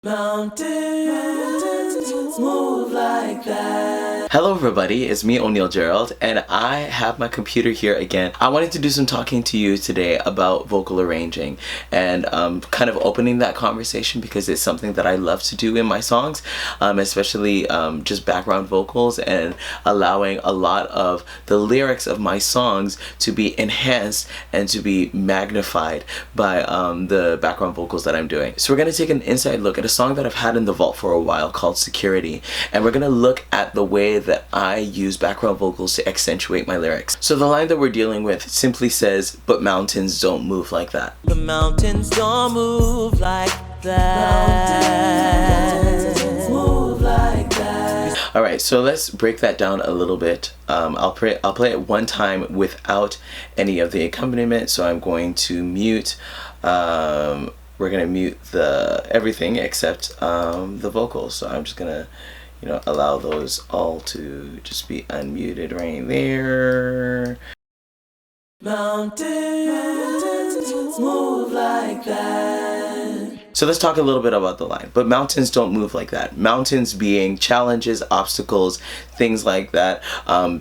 Mountains move like that. Hello everybody, it's me O'Neil Gerald, and I have my computer here again. I wanted to do some talking to you today about vocal arranging and kind of opening that conversation because it's something that I love to do in my songs, especially just background vocals and allowing a lot of the lyrics of my songs to be enhanced and to be magnified by the background vocals that I'm doing. So we're going to take an inside look at a song that I've had in the vault for a while called Security, and we're going to look at the way that I use background vocals to accentuate my lyrics. So the line that we're dealing with simply says, "But mountains don't move like that." The mountains don't move like that. Mountains move like that. Alright, so let's break that down a little bit. I'll play it one time without any of the accompaniment, so I'm going to mute we're gonna mute everything except the vocals. So I'm just gonna allow those all to just be unmuted right there. Mountains move like that. So let's talk a little bit about the line. But mountains don't move like that. Mountains being challenges, obstacles, things like that.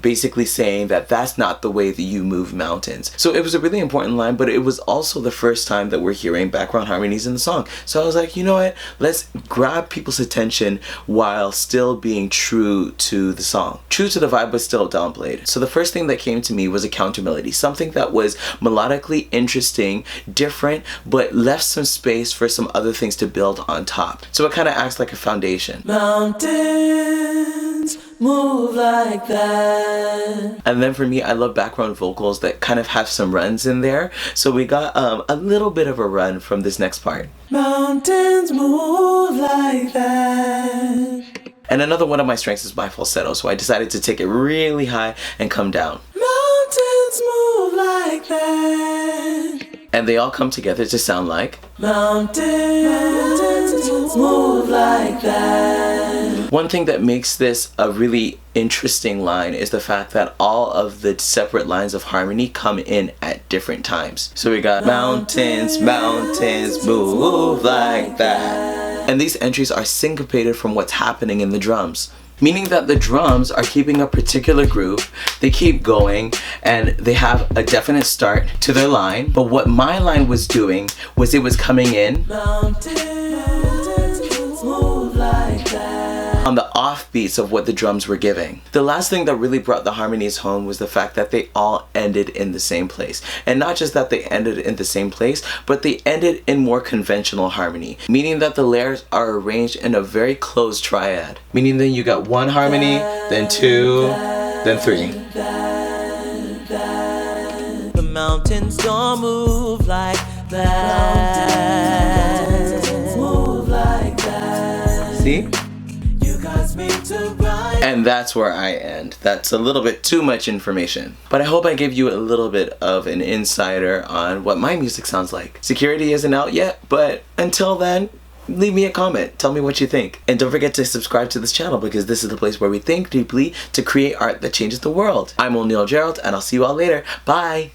Basically saying that that's not the way that you move mountains. So it was a really important line, but it was also the first time that we're hearing background harmonies in the song. So I was like, you know what? Let's grab people's attention while still being true to the song. True to the vibe, but still downplayed. So the first thing that came to me was a counter melody. Something that was melodically interesting, different, but left some space for some other things to build on top. So it kind of acts like a foundation. Mountains move like that. And then for me, I love background vocals that kind of have some runs in there. So we got a little bit of a run from this next part. Mountains move like that. And another one of my strengths is my falsetto, so I decided to take it really high and come down. Mountains move like that. And they all come together to sound like Mountains move like that. One thing that makes this a really interesting line is the fact that all of the separate lines of harmony come in at different times. So we got mountains move like that. And these entries are syncopated from what's happening in the drums. Meaning that the drums are keeping a particular groove, they keep going, and they have a definite start to their line. But what my line was doing was it was coming in Mountains move like that. on the offbeats of what the drums were giving. The last thing that really brought the harmonies home was the fact that they all ended in the same place. And not just that they ended in the same place, but they ended in more conventional harmony. Meaning that the layers are arranged in a very close triad. Meaning that you got one harmony, then two, then three. The mountains don't move like that. Mountains move like that. See? To ride. And that's where I end. That's a little bit too much information. But I hope I gave you a little bit of an insider on what my music sounds like. Security isn't out yet, but until then, leave me a comment. Tell me what you think. And don't forget to subscribe to this channel because this is the place where we think deeply to create art that changes the world. I'm O'Neil Gerald, and I'll see you all later. Bye!